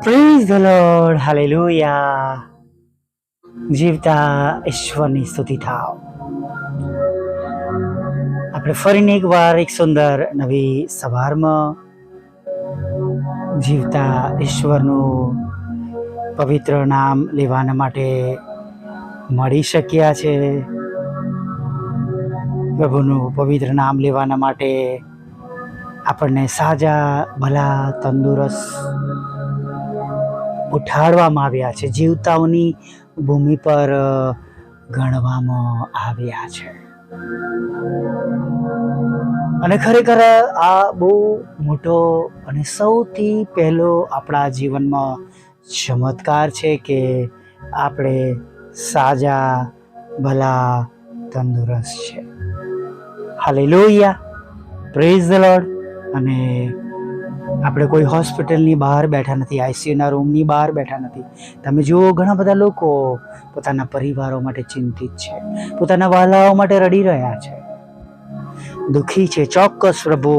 Praise the lord, hallelujah. જીવતા ઈશ્વરની સ્તુતિ થાવ. આપણે ફરીને એકવાર એક સુંદર નવી સવારમાં જીવતા ઈશ્વરનું પવિત્ર નામ લેવાના માટે મળી શક્યા છે. પ્રભુનું પવિત્ર નામ લેવાના માટે આપણને સાજા, ભલા, તંદુરસ્ત ઉઠાડવામાં આવ્યા છે. જીવતાઓની ભૂમિ પર ગણવામાં આવ્યા છે. અને ખરેખર આ બહુ મોટો અને સૌથી પહેલો આપણા જીવનમાં ચમત્કાર છે કે આપણે સાજા, ભલા, તંદુરસ્ત છે. Hallelujah, praise the lord. અને આપણે કોઈ હોસ્પિટલની બહાર બેઠા નથી, આઈસીયુના રૂમની બહાર બેઠા નથી. તમે જુઓ, ઘણા બધા લોકો પોતાના પરિવારો માટે ચિંતિત છે, પોતાના વહાલાઓ માટે રડી રહ્યા છે, દુઃખી છે. ચોક્કસ પ્રભુ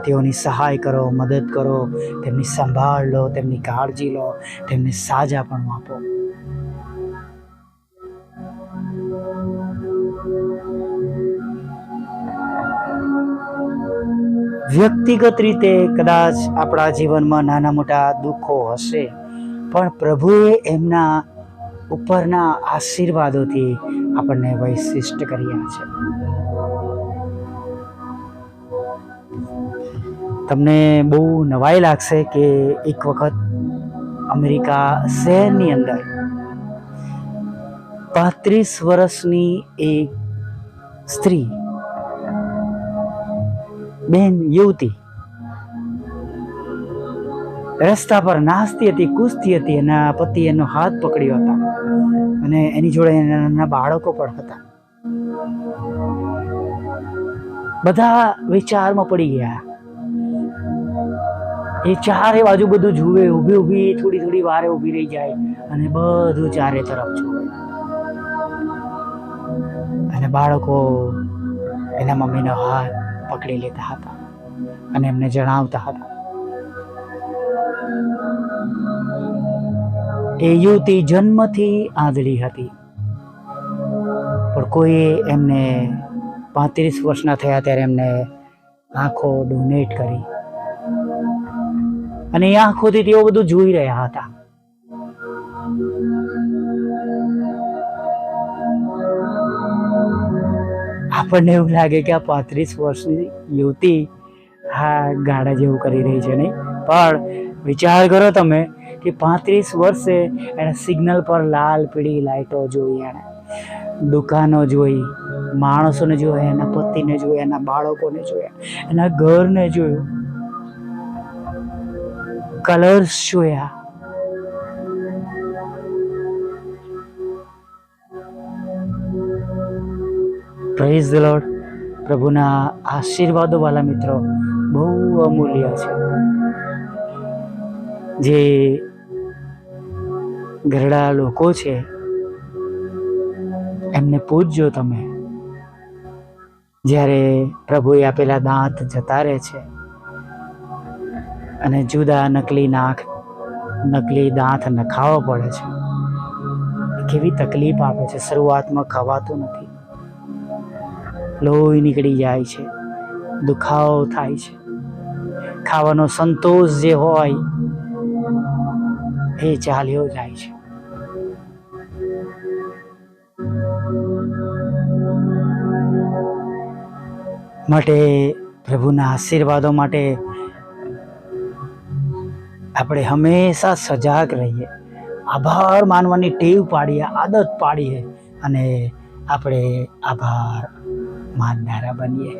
તેઓની સહાય કરો, મદદ કરો, તેમની સંભાળ લો, તેમની કાળજી લો, તેમને સાજાપણું આપો. વ્યક્તિગત રીતે કદાચ આપણા જીવનમાં નાના મોટા દુઃખો હશે, પણ પ્રભુએ એમના ઉપરના આશીર્વાદોથી આપણને વૈશિષ્ટ કર્યા છે. તમને બહુ નવાઈ લાગશે કે એક વખત અમેરિકા શહેરની અંદર 35 વર્ષની એક સ્ત્રી, બેન, યુવતી રસ્તા પર નાચતી હતી, કૂદતી હતી. એના પતિ એનો હાથ પકડ્યો હતા અને એની જોડે એના બાળકો પણ હતા. બધા વિચારમાં પડી ગયા. એ ચારે બાજુ બધું જુએ, ઊભી થોડી વારે ઊભી રહી જાય અને બધું ચારે તરફ જુએ. અને બાળકો એના મમ્મીનો હાથ પકડી લેતા હતા અને એમને જણાવતા હતા. એ યુવતી જન્મથી આંધળી હતી, પણ કોઈએ એમને 35 વર્ષના થયા ત્યારે એમને આંખો ડોનેટ કરી અને એ આંખોથી તેઓ બધું જોઈ રહ્યા હતા. આપણને એવું લાગે કે આ 35 વર્ષની યુવતી હા ગાડા જેવું કરી રહી છે, નહીં? પણ વિચાર કરો તમે કે 35 વર્ષે એણે સિગ્નલ પર લાલ પીળી લાઈટો જોઈ, એણે દુકાનો જોઈ, માણસોને જોયા, એના પતિને જોયા, એના બાળકોને જોયા, એના ઘરને જોયું, કલર્સ જોયા. Praise the lord. પ્રભુના આશીર્વાદો વાલા મિત્રો બહુ અમૂલ્ય છે. જે ઘરડા લોકો છે એમને પૂછજો તમે. જ્યારે પ્રભુએ આપેલા દાંત જતા રહે છે અને જુદા નકલી દાંત નખાવા પડે છે, કેવી તકલીફ આપે છે. શરૂઆતમાં ખવાતું નથી, લોહી નીકળી જાય છે, દુખાવો થાય છે, ખાવાનો સંતોષ જે હોય એ ચાલ્યો જાય છે. માટે પ્રભુના આશીર્વાદો માટે આપણે હંમેશા સજાગ રહીએ, આભાર માનવાની ટેવ પાડીએ, આદત પાડીએ અને આપણે આભાર માનનારા બનીએ.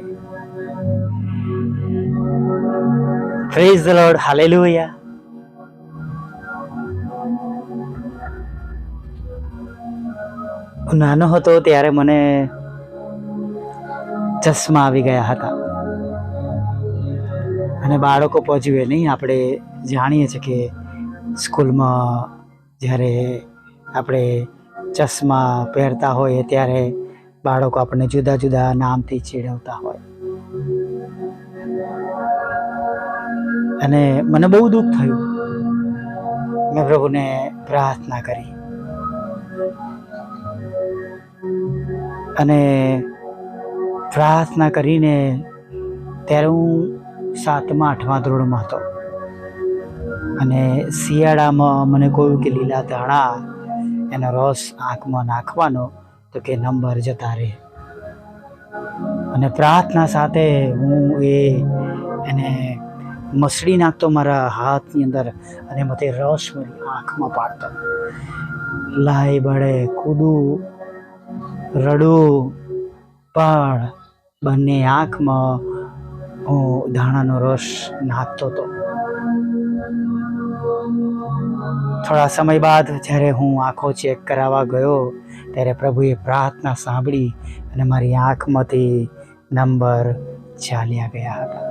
Praise the lord, hallelujah. હું નાનો હતો ત્યારે મને ચશ્મા આવી ગયા હતા અને બાળકો પહોંચ્યું નહીં. આપણે જાણીએ છીએ કે સ્કૂલમાં જ્યારે આપણે ચશ્મા પહેરતા હોઈએ ત્યારે બાળકો આપણને જુદા જુદા નામથી ચીડવતા હોય. અને મને બહુ દુઃખ થયું મેં પ્રભુને પ્રાર્થના કરી અને પ્રાર્થના કરીને ત્યારે હું 7મા 8મા ધોરણમાં હતો અને શિયાળામાં મને કહ્યું કે લીલા ધાણા એનો રસ આંખમાં નાખવાનો તો કે નંબર જતા રહે. અને પ્રાર્થના સાથે હું એને મસળી નાખતો મારા હાથની અંદર અને મને રસ મારી આંખમાં પાડતો. લાઈ બળે કૂદું રડું પણ બંને આંખમાં હું ધાણાનો રસ નાખતો હતો. થોડા સમય બાદ જ્યારે હું આંખો ચેક કરાવવા ગયો ત્યારે પ્રભુએ પ્રાર્થના સાંભળી અને મારી આંખમાંથી નંબર ચાલ્યા ગયા હતા.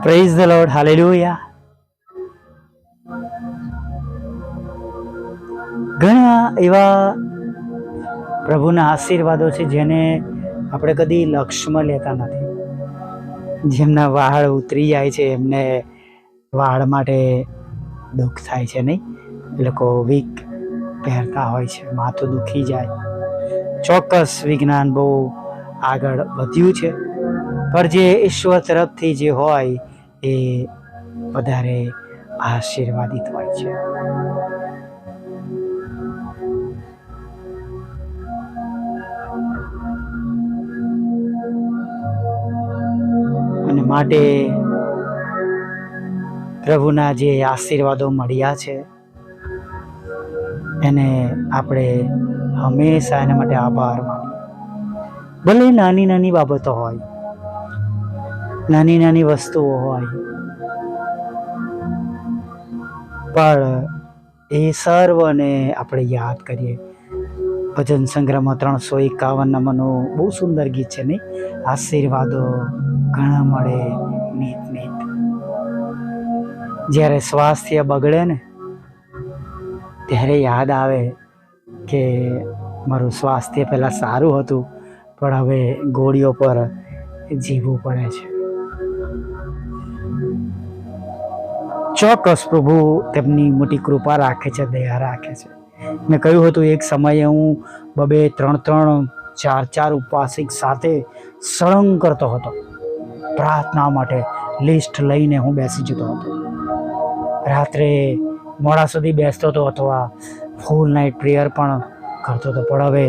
Praise the lord, hallelujah. ઘણા એવા પ્રભુના આશીર્વાદો છે જેને આપણે કદી લક્ષ્યમાં લેતા નથી. જેમના વાળ ઉતરી જાય છે એમને વાળ માટે દુઃખ થાય છે, નહીં? એ લોકો વીક પહેરતા હોય છે, માથું દુખી જાય. ચોક્કસ વિજ્ઞાન બહુ આગળ વધ્યું છે, પણ જે ઈશ્વર તરફથી જે હોય એ વધારે આશીર્વાદિત હોય છે. અને માટે પ્રભુના જે આશીર્વાદો મળ્યા છે એને આપણે હંમેશા એના માટે આભાર માનીએ. ભલે નાની નાની બાબતો હોય, નાની નાની વસ્તુઓ હોય, પણ એ સર્વને આપણે યાદ કરીએ. ભજન સંગ્રહમાં 351 બહુ સુંદર ગીત છે, નહીં? આશીર્વાદો ઘણા મળે નીત નીત. જ્યારે સ્વાસ્થ્ય બગડે ને ત્યારે યાદ આવે કે મારું સ્વાસ્થ્ય પહેલાં સારું હતું પણ હવે ગોળીઓ પર જીવવું પડે છે. ચોક્કસ પ્રભુ તેમની મોટી કૃપા રાખે છે, દયા રાખે છે. મેં કહ્યું હતું એક સમયે હું 2-2, 3-3, 4-4 ઉપવાસ સાથે સળંગ કરતો હતો. પ્રાર્થના માટે લિસ્ટ લઈને હું બેસી જતો હતો. રાત્રે મોડા સુધી બેસતો હતો અથવા ફૂલ નાઇટ પ્રેયર પણ કરતો હતો. પણ હવે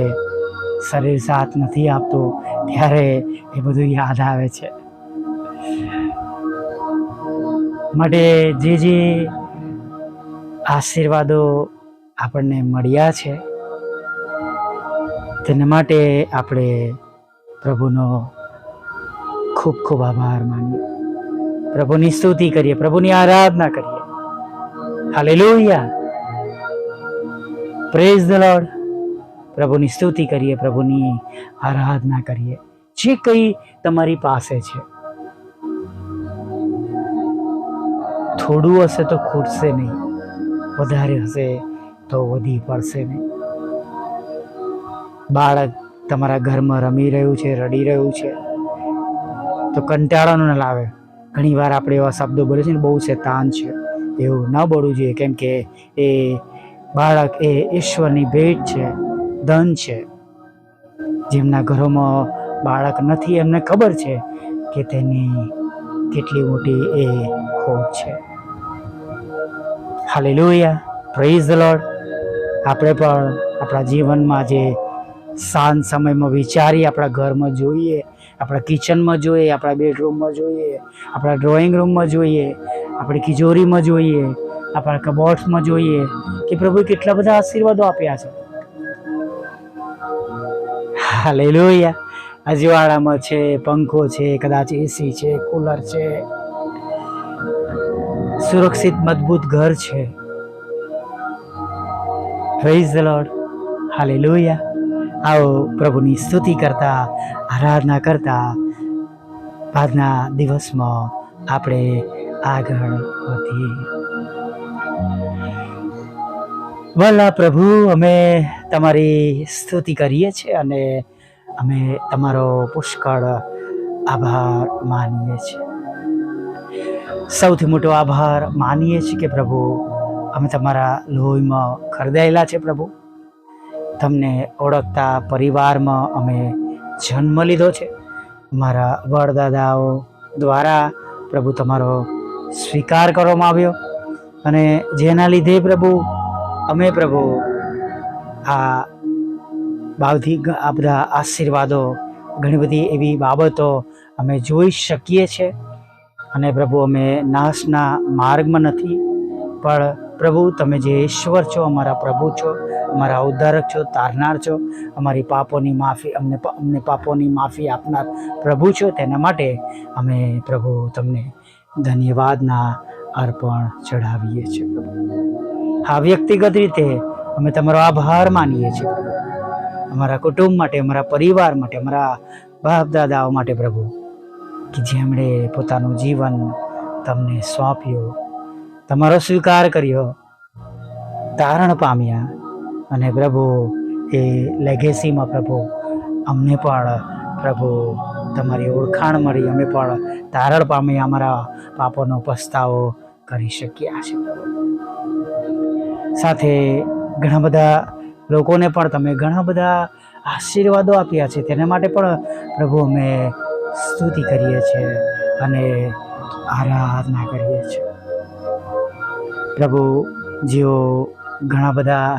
શરીર સાથ નથી આપતું ત્યારે એ બધું યાદ આવે છે. માટે જે આશીર્વાદો આપણને મળ્યા છે તેના માટે આપણે પ્રભુનો ખૂબ ખૂબ આભાર માનીએ, પ્રભુની સ્તુતિ કરીએ, પ્રભુની આરાધના કરીએ. Hallelujah, praise the lord. પ્રભુની સ્તુતિ કરીએ, પ્રભુની આરાધના કરીએ. જે કંઈ તમારી પાસે છે, થોડું હશે તો ખૂટશે નહીં, વધારે હશે તો વધી પડશે નહીં. બાળક તમારા ઘરમાં રમી રહ્યું છે, રડી રહ્યું છે તો કંટાળો ન લાવે. ઘણી વાર આપણે એવા શબ્દો બોલીએ છીએ ને, બહુ શેતાન છે, એવું ન બોલવું જોઈએ. કેમ કે એ બાળક એ ઈશ્વરની ભેટ છે, ધન છે. જેમના ઘરોમાં બાળક નથી એમને ખબર છે કે તેની કેટલી મોટી એ ખોટ છે. Hallelujah, praise the lord. આપણે પણ આપણા જીવનમાં જે સાંજ સમયમાં વિચારીએ, આપણા ઘરમાં જોઈએ, આપણા કિચનમાં જોઈએ, આપણા બેડરૂમમાં જોઈએ, આપણા ડ્રોઈંગ રૂમમાં જોઈએ, આપણી તિજોરીમાં જોઈએ, આપણા કબોર્ડ્સમાં જોઈએ કે પ્રભુએ કેટલા બધા આશીર્વાદો આપ્યા છે. હાલેલુયા. અજવાળામાં છે, પંખો છે, કદાચ એસી છે, કુલર છે, સુરક્ષિત મજબૂત ઘર છે. Praise the lord, hallelujah. આવો પ્રભુની સ્તુતિ કરતા, આરાધના કરતા આજના દિવસમાં આપણે આગળ વધીએ. ભલા પ્રભુ, અમે તમારી સ્તુતિ કરીએ છીએ અને અમે તમારો પુષ્કળ આભાર માનીએ છીએ. સૌથી મોટો આભાર માનીએ છીએ કે પ્રભુ અમે તમારા લોહીમાં ખરદાયેલા છે પ્રભુ. તમને ઓળખતા પરિવારમાં અમે જન્મ લીધો છે. અમારા વડદાદાઓ દ્વારા પ્રભુ તમારો સ્વીકાર કરવામાં આવ્યો અને જેના લીધે પ્રભુ અમે પ્રભુ આ બધા આશીર્વાદો, ઘણી બધી એવી બાબતો અમે જોઈ શકીએ છીએ. અને પ્રભુ અમે નાશના માર્ગમાં નથી, પણ પ્રભુ તમે જે ઈશ્વર છો, અમારા પ્રભુ છો, અમારા ઉદ્ધારક છો, તારનાર છો, અમારી પાપોની માફી અમને પાપોની માફી આપનાર પ્રભુ છો. તેના માટે અમે પ્રભુ તમને ધન્યવાદના અર્પણ ચઢાવીએ છીએ પ્રભુ. હા, વ્યક્તિગત રીતે અમે તમારો આભાર માનીએ છીએ પ્રભુ, અમારા કુટુંબ માટે, અમારા પરિવાર માટે, અમારા બાપ દાદાઓ માટે પ્રભુ, કે જેમણે પોતાનું જીવન તમને સોંપ્યું, તમારો સ્વીકાર કર્યો, તારણ પામ્યા અને પ્રભુ એ લેગેસીમાં પ્રભુ અમને પણ પ્રભુ તમારી ઓળખાણ મળી, અમે પણ તારણ પામી અમારા પાપોનો પસ્તાવો કરી શક્યા છે. સાથે ઘણા બધા લોકોને પણ તમે ઘણા બધા આશીર્વાદો આપ્યા છે, તેના માટે પણ પ્રભુ અમે સ્તુતિ કરીએ છીએ અને આરાધના કરીએ છીએ. પ્રભુ જેઓ ઘણા બધા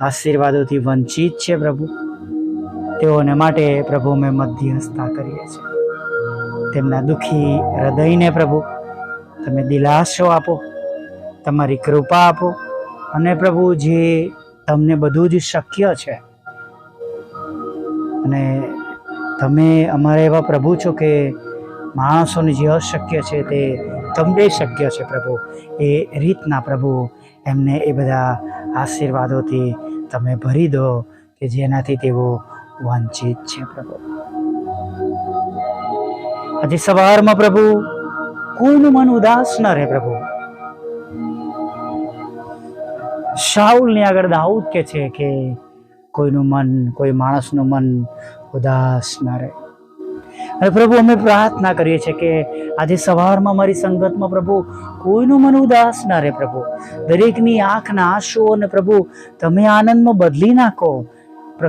આશીર્વાદોથી વંચિત છે પ્રભુ, તેઓને માટે પ્રભુ અમે મધ્યસ્થતા કરીએ છીએ. તેમના દુઃખી હૃદયને પ્રભુ તમે દિલાસો આપો, તમારી કૃપા આપો અને પ્રભુ જે તમને બધું જ શક્ય છે અને તમે અમારા એવા પ્રભુ છો કે માણસોને જે અશક્ય છે તે તમને શક્ય છે પ્રભુ. એ રીતના પ્રભુ એમને એ બધા આશીર્વાદોથી તમે ભરી દો કે જેનાથી તેઓ વંચિત છે પ્રભુ. આજે સવારમાં પ્રભુ કોઈનું મન ઉદાસ ન રહે પ્રભુ. શાઉલની આગળ દાઉદ કે છે કે કોઈનું મન, કોઈ માણસનું મન ઉદાસ ન રહે. અને પ્રભુ અમે પ્રાર્થના કરીએ છીએ કે આજે સવારમાં મારી સંગતમાં પ્રભુ કોઈનું મન ઉદાસ ન રહે પ્રભુ. દરેકની આંખના આંસુઓને પ્રભુ તમે આનંદમાં બદલી નાખો,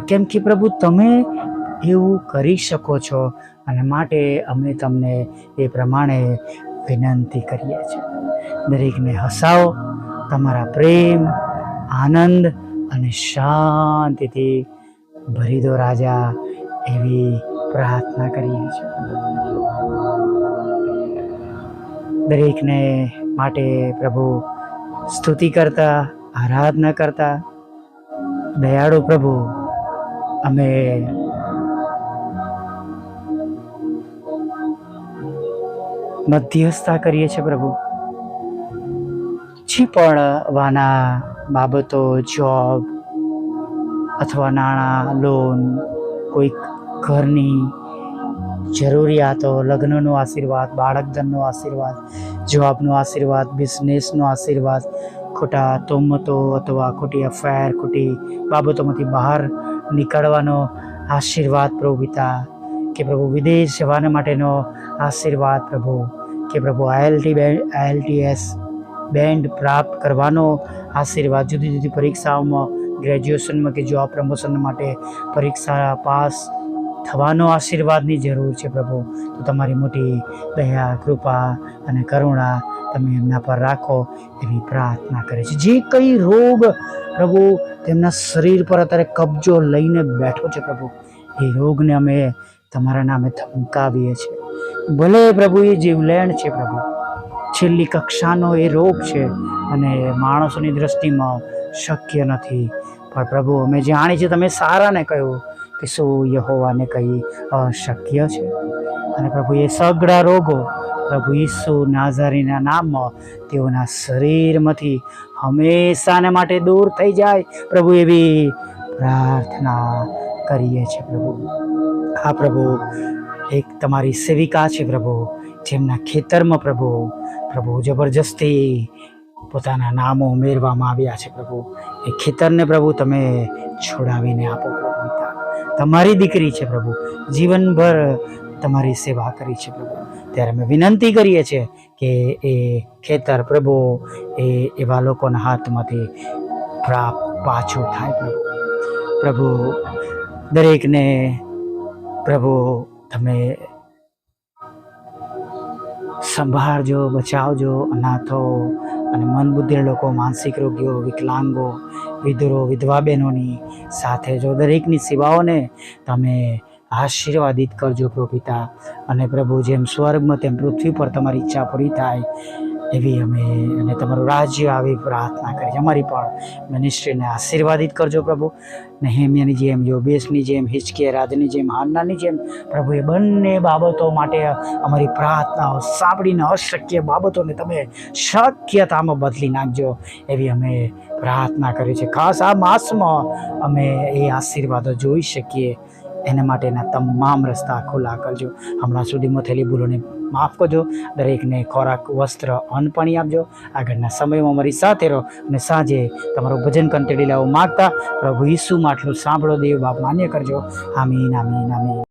કેમ કે પ્રભુ તમે એવું કરી શકો છો અને માટે અમે તમને એ પ્રમાણે વિનંતી કરીએ છીએ. દરેકને હસાવો, તમારા પ્રેમ, આનંદ અને શાંતિથી ભરી દો રાજા, એવી પ્રાર્થના કરીએ છીએ. દરેકને માટે પ્રભુ સ્તુતિ કરતા, આરાધના કરતા દયાળુ પ્રભુ અમે મધ્યસ્થતા કરીએ છીએ પ્રભુ. જે પણ વાના બાબતો, જોબ અથવા નાણાં, લોન, કોઈક ઘરની જરૂરિયાતો, લગ્નનો આશીર્વાદ, બાળકધનનો આશીર્વાદ, જોબનો આશીર્વાદ, બિઝનેસનો આશીર્વાદ, ખોટા તોમતો અથવા ખોટી અફેર, ખોટી બાબતોમાંથી બહાર નીકળવાનો આશીર્વાદ પ્રભુ પિતા, કે પ્રભુ વિદેશ જવાના માટેનો આશીર્વાદ પ્રભુ, કે પ્રભુ IELTS બેન્ડ પ્રાપ્ત કરવાનો આશીર્વાદ, જુદી જુદી પરીક્ષાઓમાં, ગ્રેજ્યુએશનમાં કે જોબ પ્રમોશન માટે પરીક્ષા પાસ થવાનો આશીર્વાદની જરૂર છે પ્રભુ. તો તમારી મોટી દયા, કૃપા અને કરુણા તમે એમના પર રાખો એવી પ્રાર્થના કરે છે. જે કઈ રોગ પ્રભુ તેમના શરીર પર અત્યારે કબજો લઈને બેઠો છે પ્રભુ, એ રોગને અમે તમારા નામે ધમકાવીએ છીએ. ભલે પ્રભુ એ જીવલેણ છે પ્રભુ, છેલ્લી કક્ષાનો એ રોગ છે અને માણસોની દ્રષ્ટિમાં શક્ય નથી, પણ પ્રભુ અમે જાણીએ છીએ તમે સારાને કહ્યું કે શું યહોવાને કંઈ અશક્ય છે. અને પ્રભુ એ સઘળા રોગો પ્રભુ ઈસુ નાઝારીના નામમાં તેઓના શરીરમાંથી હંમેશાને માટે દૂર થઈ જાય પ્રભુ, એવી પ્રાર્થના કરીએ છીએ પ્રભુ. હા પ્રભુ, એક તમારી સેવિકા છે પ્રભુ, જેમના ખેતરમાં પ્રભુ જબરજસ્તી પોતાના નામો ઉમેરવામાં આવ્યા છે પ્રભુ. એ ખેતરને પ્રભુ તમે છોડાવીને આપો પ્રભુ પિતા. તમારી દીકરી છે પ્રભુ, જીવનભર તમારી સેવા કરી છે પ્રભુ, ત્યારે અમે વિનંતી કરીએ છીએ કે એ ખેતર પ્રભુ એ એવા લોકોના હાથમાંથી પાછું થાય. પ્રભુ દરેકને પ્રભુ તમે સંભાળજો, બચાવજો. અનાથો અને મન બુદ્ધિ લોકો, માનસિક રોગીઓ, વિકલાંગો, વિધુરો, વિધવા બહેનોની સાથે જો દરેકની સેવાઓને તમે આશીર્વાદિત કરજો પ્રભુ પિતા. અને પ્રભુ જેમ સ્વર્ગમાં તેમ પૃથ્વી પર તમારી ઈચ્છા પૂરી થાય એવી અમે અને તમારું રાજ્ય આવી પ્રાર્થના કરી. અમારી પણ મિનિસ્ટ્રીને આશીર્વાદિત કરજો પ્રભુ. નેહેમિયાની જેમ, યોબેસની જેમ, હિજકિયા રાજની જેમ, હાન્નાની જેમ પ્રભુ એ બંને બાબતો માટે અમારી પ્રાર્થનાઓ સાંભળીને અશક્ય બાબતોને તમે શક્યતામાં બદલી નાખજો એવી અમે પ્રાર્થના કરી છે. ખાસ આ માસમાં અમે એ આશીર્વાદો જોઈ શકીએ એના માટેના તમામ રસ્તા ખુલ્લા કરજો. હમણાં સુધીમાં થયેલી ભૂલોને માફ કરજો. દરેકને ખોરાક, વસ્ત્ર, અન્ન પાણી આપજો. આગળના સમયમાં અમારી સાથે રહો અને સાંજે તમારું ભજન કંઠેડી લાવો માગતા પ્રભુ ઈસુ માટલું સાંભળો. દેવ બાપ માન્ય કરજો. આમીન, આમીન, આમીન.